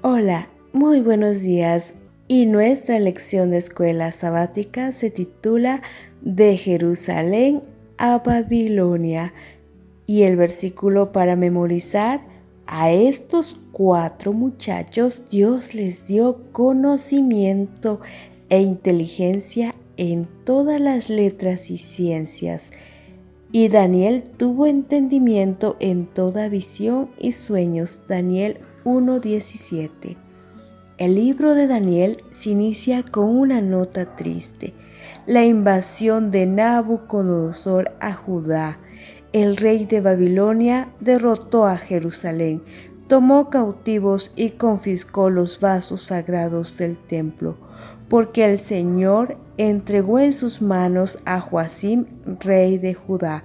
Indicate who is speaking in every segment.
Speaker 1: Hola, muy buenos días. Y nuestra lección de escuela sabática se titula De Jerusalén a Babilonia. Y el versículo para memorizar: a estos 4 muchachos Dios les dio conocimiento e inteligencia en todas las letras y ciencias. Y Daniel tuvo entendimiento en toda visión y sueños. Daniel 1:17. El libro de Daniel se inicia con una nota triste: la invasión de Nabucodonosor a Judá. El rey de Babilonia derrotó a Jerusalén, tomó cautivos y confiscó los vasos sagrados del templo, porque el Señor entregó en sus manos a Joacim, rey de Judá.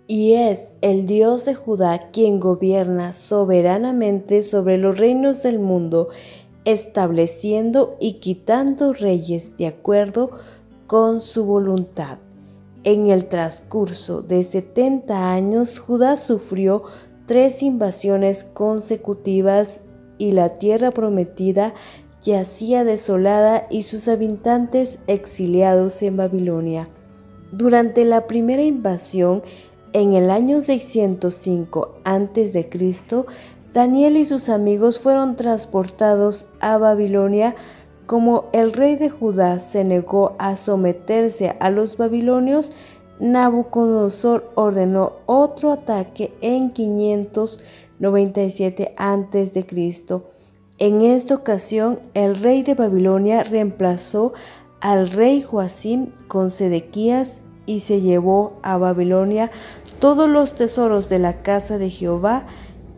Speaker 1: Y es el Dios de Judá quien gobierna soberanamente sobre los reinos del mundo, estableciendo y quitando reyes de acuerdo con su voluntad. En el transcurso de 70 años, Judá sufrió 3 invasiones consecutivas y la tierra prometida yacía desolada y sus habitantes exiliados en Babilonia. Durante la primera invasión, en el año 605 a.C., Daniel y sus amigos fueron transportados a Babilonia. Como el rey de Judá se negó a someterse a los babilonios, Nabucodonosor ordenó otro ataque en 597 a.C. En esta ocasión, el rey de Babilonia reemplazó al rey Joacim con Sedequías y se llevó a Babilonia todos los tesoros de la casa de Jehová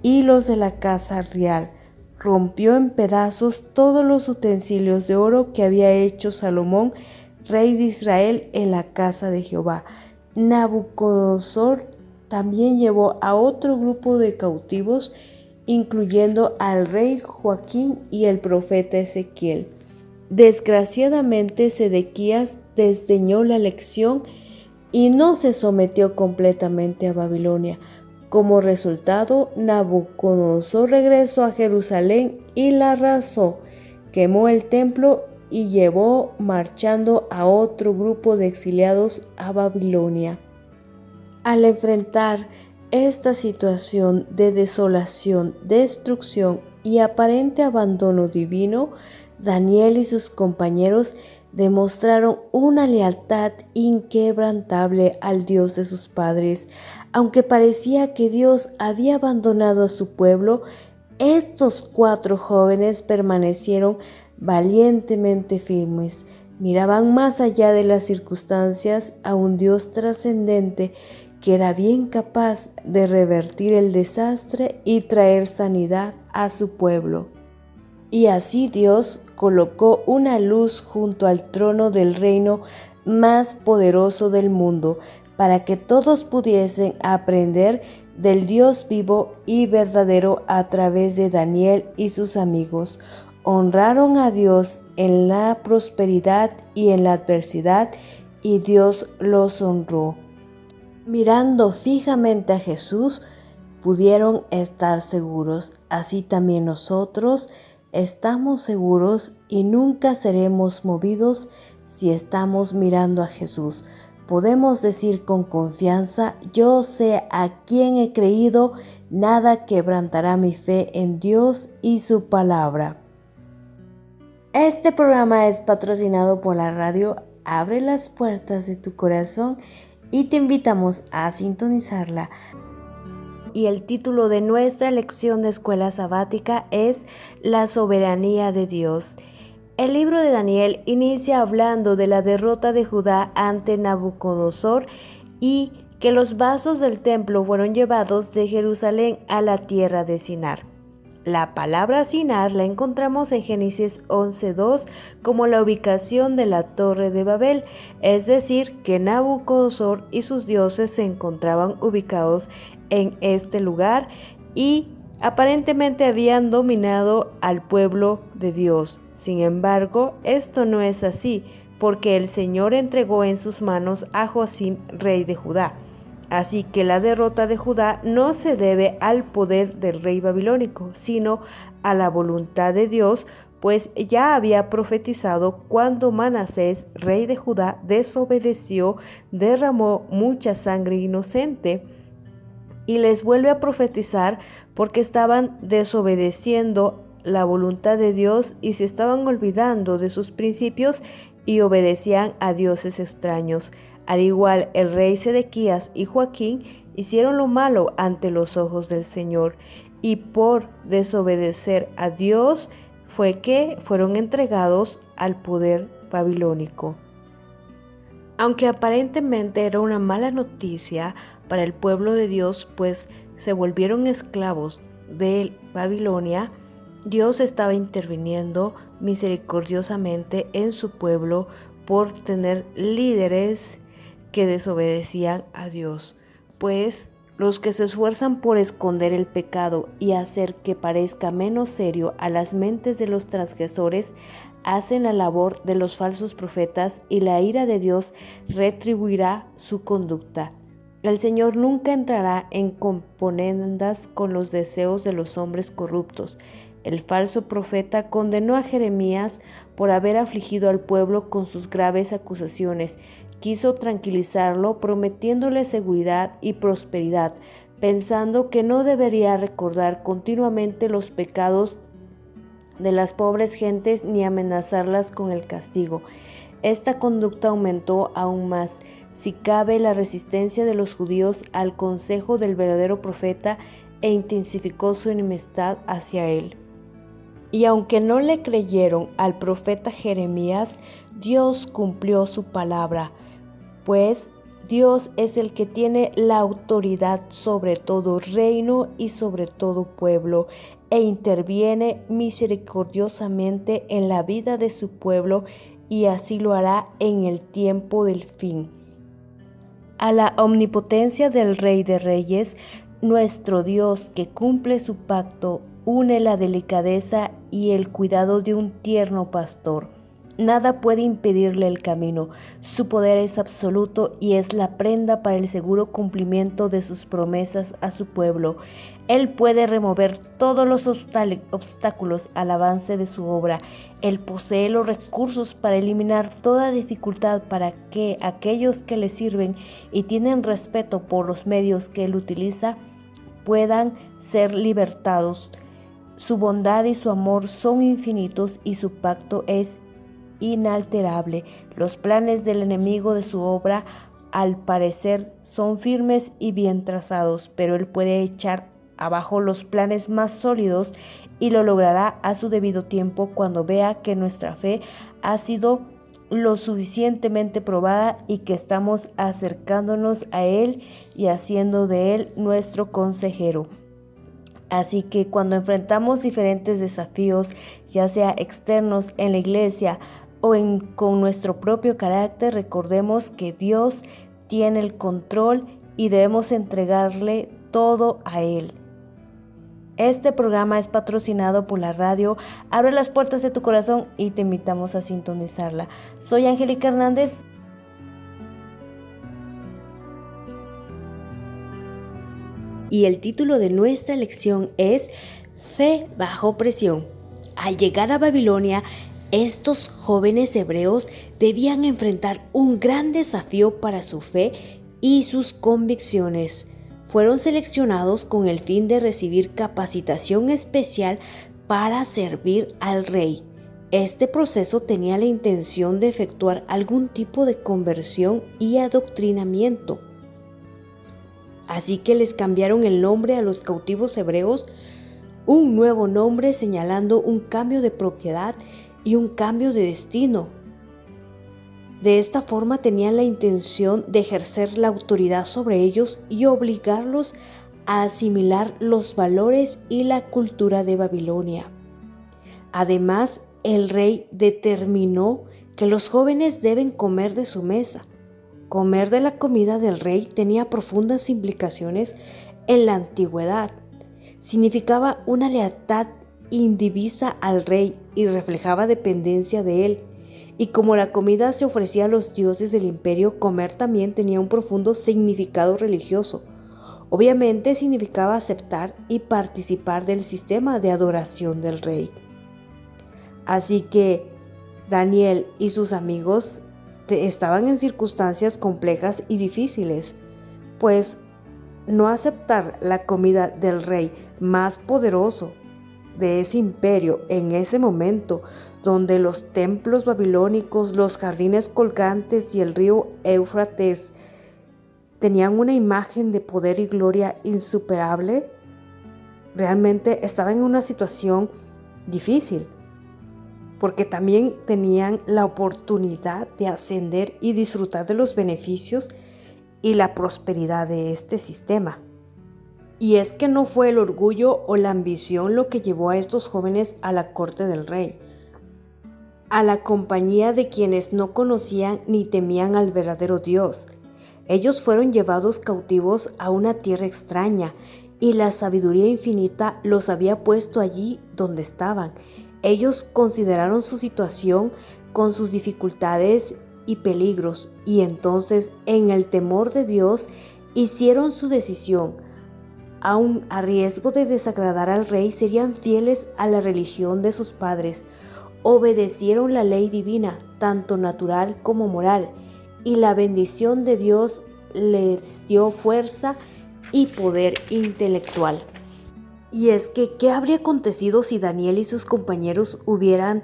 Speaker 1: y los de la casa real. Rompió en pedazos todos los utensilios de oro que había hecho Salomón, rey de Israel, en la casa de Jehová. Nabucodonosor también llevó a otro grupo de cautivos, incluyendo al rey Joaquín y el profeta Ezequiel. Desgraciadamente, Sedequías desdeñó la lección y no se sometió completamente a Babilonia. Como resultado, Nabucodonosor regresó a Jerusalén y la arrasó, quemó el templo y llevó marchando a otro grupo de exiliados a Babilonia. Al enfrentar esta situación de desolación, destrucción y aparente abandono divino, Daniel y sus compañeros demostraron una lealtad inquebrantable al Dios de sus padres. Aunque parecía que Dios había abandonado a su pueblo, estos 4 jóvenes permanecieron valientemente firmes. Miraban más allá de las circunstancias a un Dios trascendente que era bien capaz de revertir el desastre y traer sanidad a su pueblo. Y así Dios colocó una luz junto al trono del reino más poderoso del mundo, para que todos pudiesen aprender del Dios vivo y verdadero a través de Daniel y sus amigos. Honraron a Dios en la prosperidad y en la adversidad, y Dios los honró. Mirando fijamente a Jesús, pudieron estar seguros. Así también nosotros estamos seguros y nunca seremos movidos si estamos mirando a Jesús. Podemos decir con confianza: yo sé a quién he creído, nada quebrantará mi fe en Dios y su palabra. Este programa es patrocinado por la radio Abre las puertas de tu corazón y te invitamos a sintonizarla. Y el título de nuestra lección de escuela sabática es La soberanía de Dios. El libro de Daniel inicia hablando de la derrota de Judá ante Nabucodonosor y que los vasos del templo fueron llevados de Jerusalén a la tierra de Sinar. La palabra Sinar la encontramos en Génesis 11:2 como la ubicación de la Torre de Babel, es decir, que Nabucodonosor y sus dioses se encontraban ubicados en este lugar y aparentemente habían dominado al pueblo de Dios. Sin embargo, esto no es así, porque el Señor entregó en sus manos a Joacim, rey de Judá. Así que la derrota de Judá no se debe al poder del rey babilónico, sino a la voluntad de Dios, pues ya había profetizado cuando Manasés, rey de Judá, desobedeció, derramó mucha sangre inocente, y les vuelve a profetizar porque estaban desobedeciendo la voluntad de Dios y se estaban olvidando de sus principios y obedecían a dioses extraños. Al igual, el rey Sedequías y Joaquín hicieron lo malo ante los ojos del Señor, y por desobedecer a Dios fue que fueron entregados al poder babilónico. Aunque aparentemente era una mala noticia para el pueblo de Dios, pues se volvieron esclavos de Babilonia, Dios estaba interviniendo misericordiosamente en su pueblo por tener líderes que desobedecían a Dios, pues los que se esfuerzan por esconder el pecado y hacer que parezca menos serio a las mentes de los transgresores, hacen la labor de los falsos profetas, y la ira de Dios retribuirá su conducta. El Señor nunca entrará en componendas con los deseos de los hombres corruptos. El falso profeta condenó a Jeremías por haber afligido al pueblo con sus graves acusaciones. Quiso tranquilizarlo prometiéndole seguridad y prosperidad, pensando que no debería recordar continuamente los pecados de las pobres gentes ni amenazarlas con el castigo. Esta conducta aumentó aún más, si cabe, la resistencia de los judíos al consejo del verdadero profeta, e intensificó su enemistad hacia él. Y aunque no le creyeron al profeta Jeremías, Dios cumplió su palabra, pues Dios es el que tiene la autoridad sobre todo reino y sobre todo pueblo, e interviene misericordiosamente en la vida de su pueblo, y así lo hará en el tiempo del fin. A la omnipotencia del Rey de Reyes, nuestro Dios, que cumple su pacto, une la delicadeza y el cuidado de un tierno pastor. Nada puede impedirle el camino. Su poder es absoluto y es la prenda para el seguro cumplimiento de sus promesas a su pueblo. Él puede remover todos los obstáculos al avance de su obra. Él posee los recursos para eliminar toda dificultad para que aquellos que le sirven y tienen respeto por los medios que él utiliza puedan ser libertados. Su bondad y su amor son infinitos y su pacto es inalterable. Los planes del enemigo de su obra, al parecer, son firmes y bien trazados, pero él puede echar abajo los planes más sólidos, y lo logrará a su debido tiempo cuando vea que nuestra fe ha sido lo suficientemente probada y que estamos acercándonos a él y haciendo de él nuestro consejero. Así que cuando enfrentamos diferentes desafíos, ya sea externos en la iglesia o con nuestro propio carácter, recordemos que Dios tiene el control y debemos entregarle todo a Él. Este programa es patrocinado por la radio Abre las puertas de tu corazón y te invitamos a sintonizarla. Soy Angélica Hernández. Y el título de nuestra lección es Fe bajo presión. Al llegar a Babilonia, estos jóvenes hebreos debían enfrentar un gran desafío para su fe y sus convicciones. Fueron seleccionados con el fin de recibir capacitación especial para servir al rey. Este proceso tenía la intención de efectuar algún tipo de conversión y adoctrinamiento. Así que les cambiaron el nombre a los cautivos hebreos, un nuevo nombre señalando un cambio de propiedad y un cambio de destino. De esta forma tenían la intención de ejercer la autoridad sobre ellos y obligarlos a asimilar los valores y la cultura de Babilonia. Además, el rey determinó que los jóvenes deben comer de su mesa. Comer de la comida del rey tenía profundas implicaciones en la antigüedad. Significaba una lealtad indivisa al rey y reflejaba dependencia de él. Y como la comida se ofrecía a los dioses del imperio, comer también tenía un profundo significado religioso. Obviamente significaba aceptar y participar del sistema de adoración del rey. Así que Daniel y sus amigos estaban en circunstancias complejas y difíciles, pues no aceptar la comida del rey más poderoso de ese imperio en ese momento, donde los templos babilónicos, los jardines colgantes y el río Éufrates tenían una imagen de poder y gloria insuperable, realmente estaban en una situación difícil, porque también tenían la oportunidad de ascender y disfrutar de los beneficios y la prosperidad de este sistema. Y es que no fue el orgullo o la ambición lo que llevó a estos jóvenes a la corte del rey, a la compañía de quienes no conocían ni temían al verdadero Dios. Ellos fueron llevados cautivos a una tierra extraña y la sabiduría infinita los había puesto allí donde estaban. Ellos consideraron su situación con sus dificultades y peligros y entonces, en el temor de Dios, hicieron su decisión. Aun a riesgo de desagradar al rey, serían fieles a la religión de sus padres. Obedecieron la ley divina, tanto natural como moral, y la bendición de Dios les dio fuerza y poder intelectual. Y es que, ¿qué habría acontecido si Daniel y sus compañeros hubieran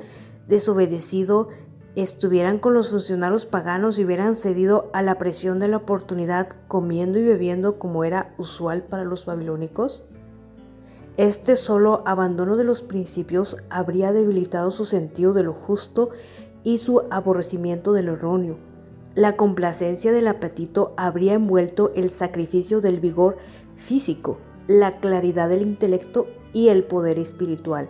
Speaker 1: desobedecido, estuvieran con los funcionarios paganos y hubieran cedido a la presión de la oportunidad, comiendo y bebiendo como era usual para los babilónicos? Este solo abandono de los principios habría debilitado su sentido de lo justo y su aborrecimiento de lo erróneo. La complacencia del apetito habría envuelto el sacrificio del vigor físico, la claridad del intelecto y el poder espiritual.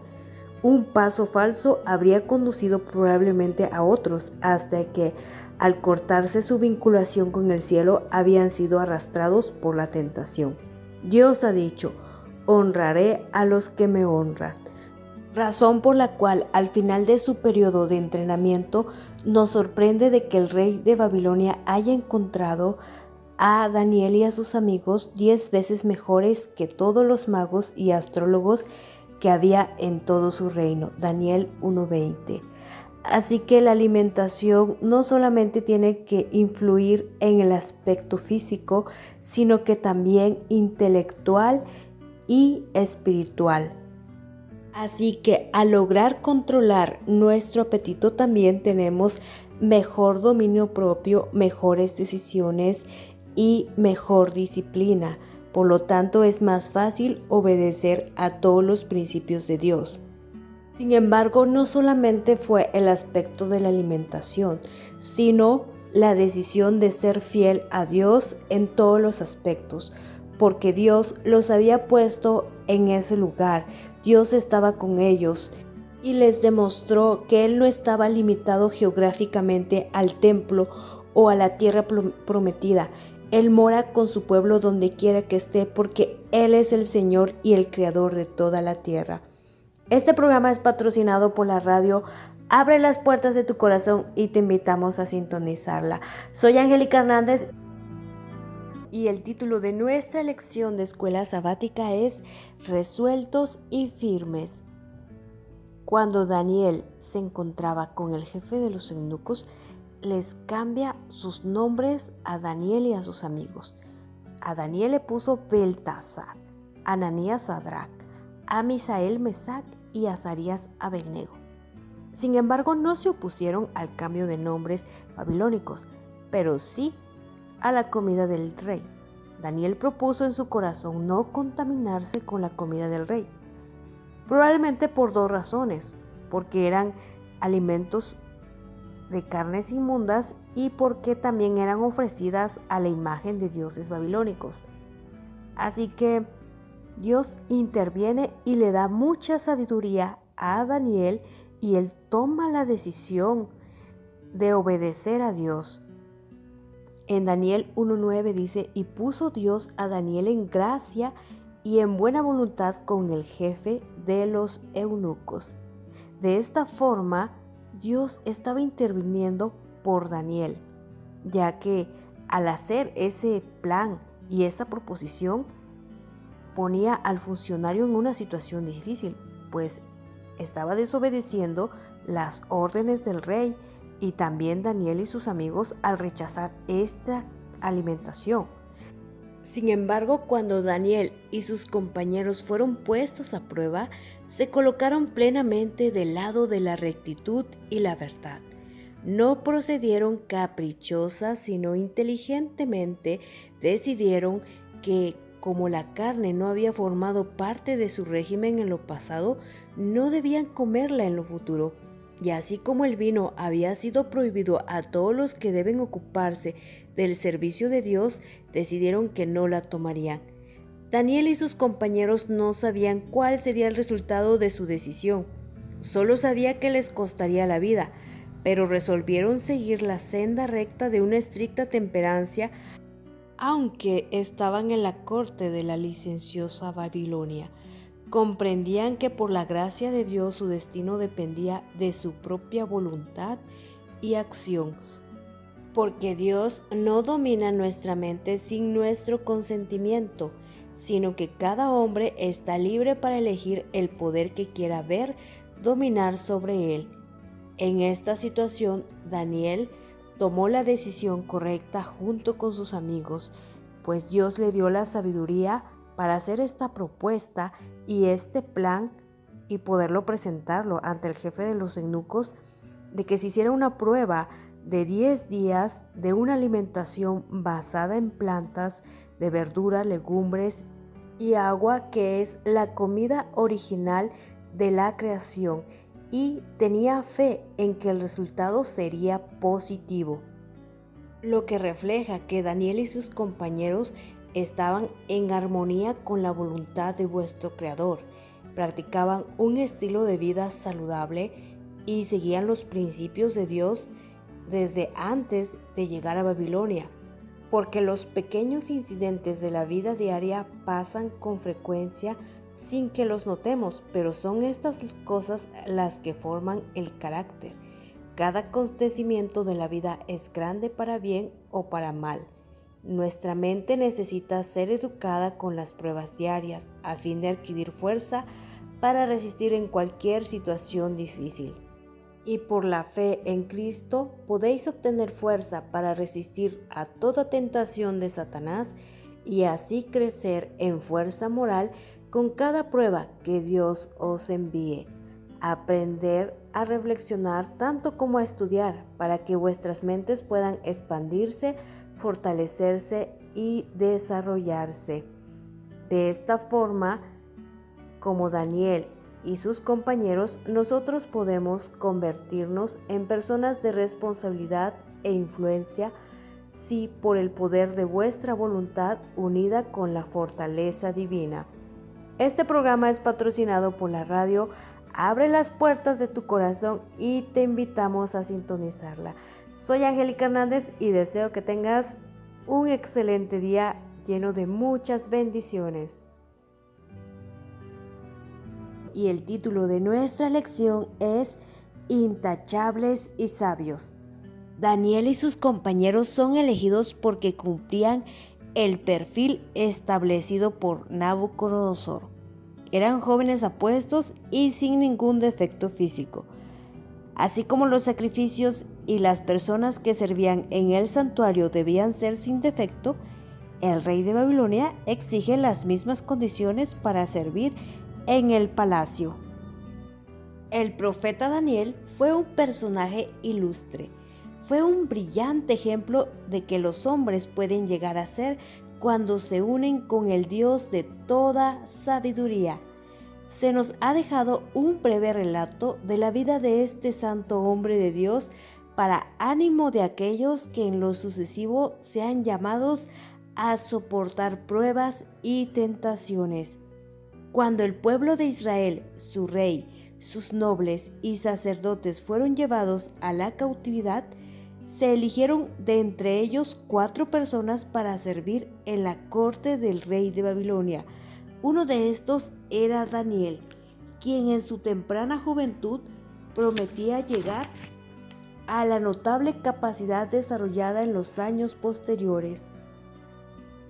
Speaker 1: Un paso falso habría conducido probablemente a otros hasta que, al cortarse su vinculación con el cielo, habían sido arrastrados por la tentación. Dios ha dicho: honraré a los que me honran. Razón por la cual, al final de su periodo de entrenamiento, nos sorprende de que el rey de Babilonia haya encontrado a Daniel y a sus amigos 10 veces mejores que todos los magos y astrólogos que había en todo su reino. Daniel 1:20. Así que la alimentación no solamente tiene que influir en el aspecto físico, sino que también intelectual y espiritual. Así que al lograr controlar nuestro apetito también tenemos mejor dominio propio, mejores decisiones y mejor disciplina. Por lo tanto, es más fácil obedecer a todos los principios de Dios. Sin embargo, no solamente fue el aspecto de la alimentación, sino la decisión de ser fiel a Dios en todos los aspectos, porque Dios los había puesto en ese lugar. Dios estaba con ellos y les demostró que Él no estaba limitado geográficamente al templo o a la tierra prometida. Él mora con su pueblo donde quiera que esté, porque Él es el Señor y el Creador de toda la tierra. Este programa es patrocinado por la radio Abre las puertas de tu corazón y te invitamos a sintonizarla. Soy Angélica Hernández y el título de nuestra lección de escuela sabática es Resueltos y firmes. Cuando Daniel se encontraba con el jefe de los eunucos, les cambia sus nombres a Daniel y a sus amigos. A Daniel le puso Beltasar, a Ananías Sadrac, a Misael Mesac y a Azarías Abednego. Sin embargo, no se opusieron al cambio de nombres babilónicos, pero sí a la comida del rey. Daniel propuso en su corazón no contaminarse con la comida del rey, probablemente por dos razones: porque eran alimentos de carnes inmundas y porque también eran ofrecidas a la imagen de dioses babilónicos. Así que Dios interviene y le da mucha sabiduría a Daniel y él toma la decisión de obedecer a Dios. En Daniel 1:9 dice: y puso Dios a Daniel en gracia y en buena voluntad con el jefe de los eunucos. De esta forma, Dios estaba interviniendo por Daniel, ya que al hacer ese plan y esa proposición ponía al funcionario en una situación difícil, pues estaba desobedeciendo las órdenes del rey, y también Daniel y sus amigos al rechazar esta alimentación. Sin embargo, cuando Daniel y sus compañeros fueron puestos a prueba, se colocaron plenamente del lado de la rectitud y la verdad. No procedieron caprichosas, sino inteligentemente decidieron que, como la carne no había formado parte de su régimen en lo pasado, no debían comerla en lo futuro. Y así como el vino había sido prohibido a todos los que deben ocuparse del servicio de Dios, decidieron que no la tomarían. Daniel y sus compañeros no sabían cuál sería el resultado de su decisión. Solo sabía que les costaría la vida, pero resolvieron seguir la senda recta de una estricta temperancia, aunque estaban en la corte de la licenciosa Babilonia. Comprendían que por la gracia de Dios su destino dependía de su propia voluntad y acción, porque Dios no domina nuestra mente sin nuestro consentimiento, sino que cada hombre está libre para elegir el poder que quiera ver dominar sobre él. En esta situación, Daniel tomó la decisión correcta junto con sus amigos, pues Dios le dio la sabiduría para hacer esta propuesta y este plan y poderlo presentarlo ante el jefe de los eunucos, de que se hiciera una prueba de 10 días de una alimentación basada en plantas, de verduras, legumbres y agua, que es la comida original de la creación, y tenía fe en que el resultado sería positivo, lo que refleja que Daniel y sus compañeros estaban en armonía con la voluntad de vuestro Creador, practicaban un estilo de vida saludable y seguían los principios de Dios desde antes de llegar a Babilonia, porque los pequeños incidentes de la vida diaria pasan con frecuencia sin que los notemos, pero son estas cosas las que forman el carácter. Cada acontecimiento de la vida es grande para bien o para mal. Nuestra mente necesita ser educada con las pruebas diarias a fin de adquirir fuerza para resistir en cualquier situación difícil. Y por la fe en Cristo podéis obtener fuerza para resistir a toda tentación de Satanás y así crecer en fuerza moral con cada prueba que Dios os envíe. Aprender a reflexionar tanto como a estudiar para que vuestras mentes puedan expandirse, fortalecerse y desarrollarse. De esta forma, como Daniel y sus compañeros, nosotros podemos convertirnos en personas de responsabilidad e influencia si por el poder de vuestra voluntad unida con la fortaleza divina. Este programa es patrocinado por la radio Abre las puertas de tu corazón y te invitamos a sintonizarla. Soy Angélica Hernández y deseo que tengas un excelente día lleno de muchas bendiciones. Y el título de nuestra lección es Intachables y sabios. Daniel y sus compañeros son elegidos porque cumplían el perfil establecido por Nabucodonosor. Eran jóvenes apuestos y sin ningún defecto físico. Así como los sacrificios y las personas que servían en el santuario debían ser sin defecto, el rey de Babilonia exige las mismas condiciones para servir en el palacio. El profeta Daniel fue un personaje ilustre. Fue un brillante ejemplo de que los hombres pueden llegar a ser cuando se unen con el Dios de toda sabiduría. Se nos ha dejado un breve relato de la vida de este santo hombre de Dios para ánimo de aquellos que en lo sucesivo sean llamados a soportar pruebas y tentaciones. Cuando el pueblo de Israel, su rey, sus nobles y sacerdotes fueron llevados a la cautividad, se eligieron de entre ellos 4 personas para servir en la corte del rey de Babilonia. Uno de estos era Daniel, quien en su temprana juventud prometía llegar a la notable capacidad desarrollada en los años posteriores.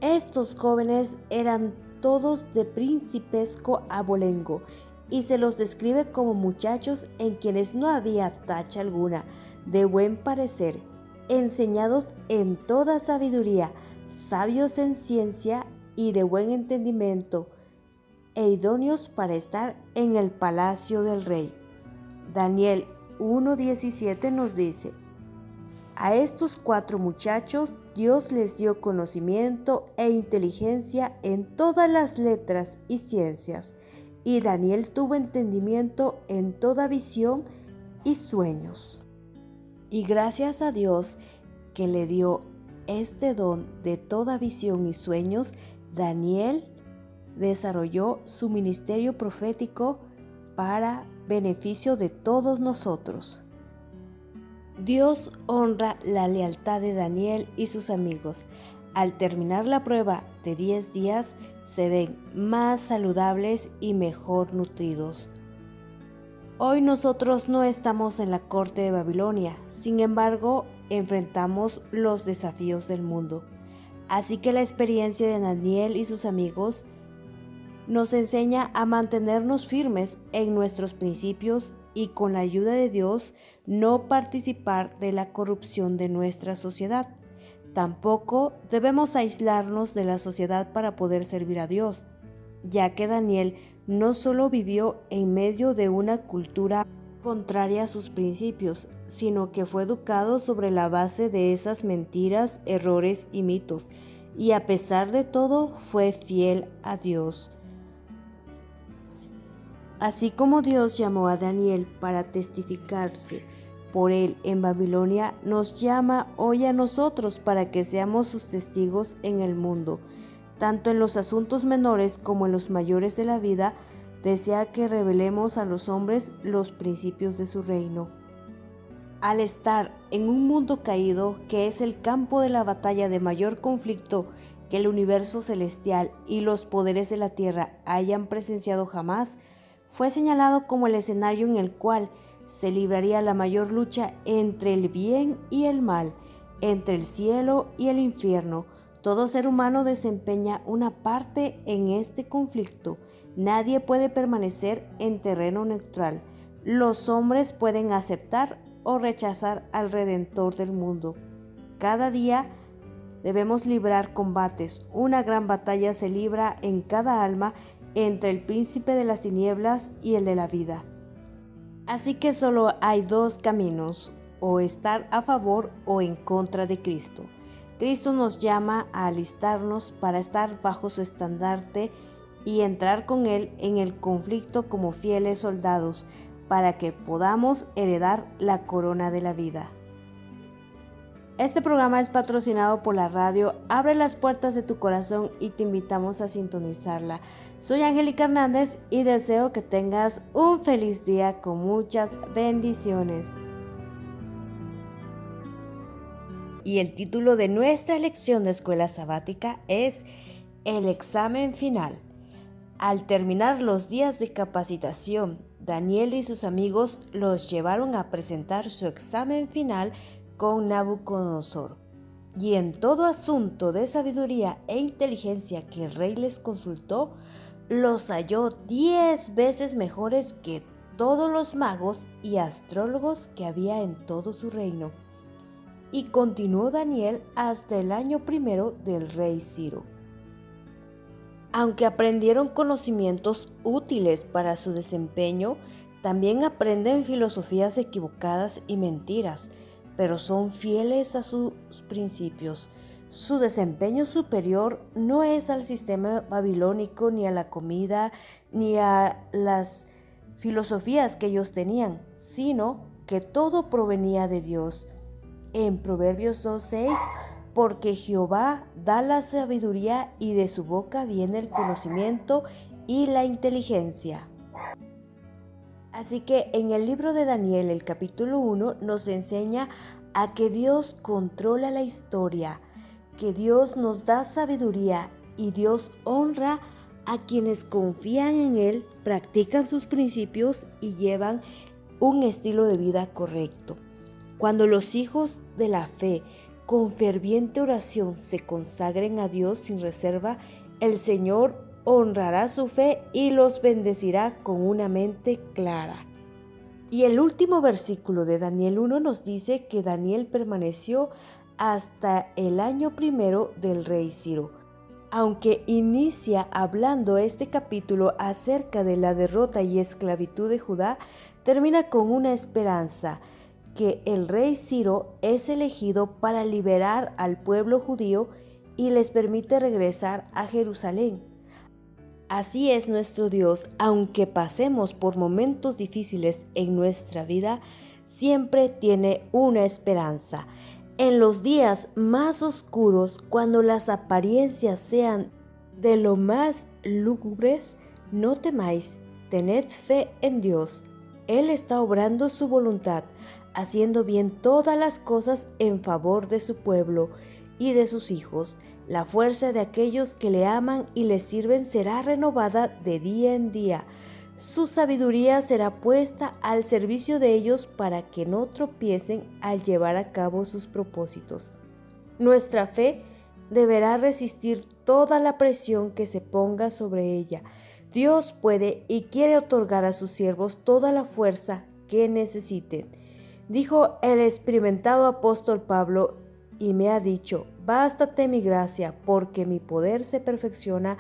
Speaker 1: Estos jóvenes eran todos de principesco abolengo y se los describe como muchachos en quienes no había tacha alguna, de buen parecer, enseñados en toda sabiduría, sabios en ciencia y de buen entendimiento, e idóneos para estar en el palacio del rey. Daniel 1:17 nos dice: a estos 4 muchachos Dios les dio conocimiento e inteligencia en todas las letras y ciencias, y Daniel tuvo entendimiento en toda visión y sueños. Y gracias a Dios que le dio este don de toda visión y sueños, Daniel desarrolló su ministerio profético para beneficio de todos nosotros. Dios honra la lealtad de Daniel y sus amigos. Al terminar la prueba de 10 días, se ven más saludables y mejor nutridos. Hoy nosotros no estamos en la corte de Babilonia, sin embargo, enfrentamos los desafíos del mundo. Así que la experiencia de Daniel y sus amigos nos enseña a mantenernos firmes en nuestros principios y con la ayuda de Dios no participar de la corrupción de nuestra sociedad. Tampoco debemos aislarnos de la sociedad para poder servir a Dios, ya que Daniel no solo vivió en medio de una cultura contraria a sus principios, sino que fue educado sobre la base de esas mentiras, errores y mitos, y a pesar de todo fue fiel a Dios. Así como Dios llamó a Daniel para testificarse por él en Babilonia, nos llama hoy a nosotros para que seamos sus testigos en el mundo. Tanto en los asuntos menores como en los mayores de la vida, desea que revelemos a los hombres los principios de su reino. Al estar en un mundo caído, que es el campo de la batalla de mayor conflicto que el universo celestial y los poderes de la tierra hayan presenciado jamás, fue señalado como el escenario en el cual se libraría la mayor lucha entre el bien y el mal, entre el cielo y el infierno. Todo ser humano desempeña una parte en este conflicto. Nadie puede permanecer en terreno neutral. Los hombres pueden aceptar o rechazar al Redentor del mundo. Cada día debemos librar combates. Una gran batalla se libra en cada alma entre el príncipe de las tinieblas y el de la vida. Así que solo hay 2 caminos, o estar a favor o en contra de Cristo. Cristo nos llama a alistarnos para estar bajo su estandarte y entrar con Él en el conflicto como fieles soldados, para que podamos heredar la corona de la vida. Este programa es patrocinado por la radio Abre las puertas de tu corazón y te invitamos a sintonizarla. Soy Angélica Hernández y deseo que tengas un feliz día con muchas bendiciones. Y el título de nuestra lección de escuela sabática es El examen final. Al terminar los días de capacitación, Daniel y sus amigos los llevaron a presentar su examen final con Nabucodonosor. Y en todo asunto de sabiduría e inteligencia que el rey les consultó, los halló 10 veces mejores que todos los magos y astrólogos que había en todo su reino. Y continuó Daniel hasta el año 1 del rey Ciro. Aunque aprendieron conocimientos útiles para su desempeño, también aprenden filosofías equivocadas y mentiras, pero son fieles a sus principios. Su desempeño superior no es al sistema babilónico, ni a la comida, ni a las filosofías que ellos tenían, sino que todo provenía de Dios. En Proverbios 2:6, porque Jehová da la sabiduría y de su boca viene el conocimiento y la inteligencia. Así que en el libro de Daniel, el capítulo 1, nos enseña a que Dios controla la historia, que Dios nos da sabiduría y Dios honra a quienes confían en Él, practican sus principios y llevan un estilo de vida correcto. Cuando los hijos de la fe con ferviente oración se consagren a Dios sin reserva, el Señor honrará su fe y los bendecirá con una mente clara. Y el último versículo de Daniel 1 nos dice que Daniel permaneció hasta el año primero del rey Ciro. Aunque inicia hablando este capítulo acerca de la derrota y esclavitud de Judá, termina con una esperanza, que el rey Ciro es elegido para liberar al pueblo judío y les permite regresar a Jerusalén. Así es nuestro Dios, aunque pasemos por momentos difíciles en nuestra vida, siempre tiene una esperanza. En los días más oscuros, cuando las apariencias sean de lo más lúgubres, no temáis, tened fe en Dios. Él está obrando su voluntad, haciendo bien todas las cosas en favor de su pueblo y de sus hijos. La fuerza de aquellos que le aman y le sirven será renovada de día en día. Su sabiduría será puesta al servicio de ellos para que no tropiecen al llevar a cabo sus propósitos. Nuestra fe deberá resistir toda la presión que se ponga sobre ella. Dios puede y quiere otorgar a sus siervos toda la fuerza que necesiten. Dijo el experimentado apóstol Pablo, y me ha dicho: bástate mi gracia, porque mi poder se perfecciona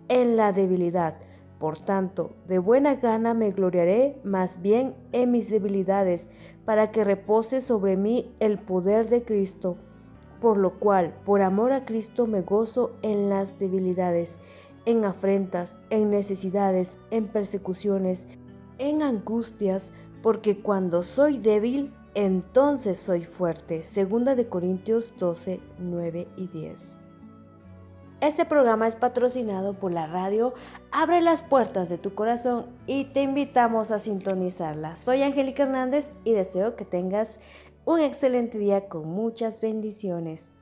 Speaker 1: en la debilidad. Por tanto, de buena gana me gloriaré más bien en mis debilidades, para que repose sobre mí el poder de Cristo. Por lo cual, por amor a Cristo, me gozo en las debilidades, en afrentas, en necesidades, en persecuciones, en angustias, porque cuando soy débil, entonces soy fuerte. 2 Corintios 12, 9 y 10. Este programa es patrocinado por la radio Abre las puertas de tu corazón y te invitamos a sintonizarla. Soy Angélica Hernández y deseo que tengas un excelente día con muchas bendiciones.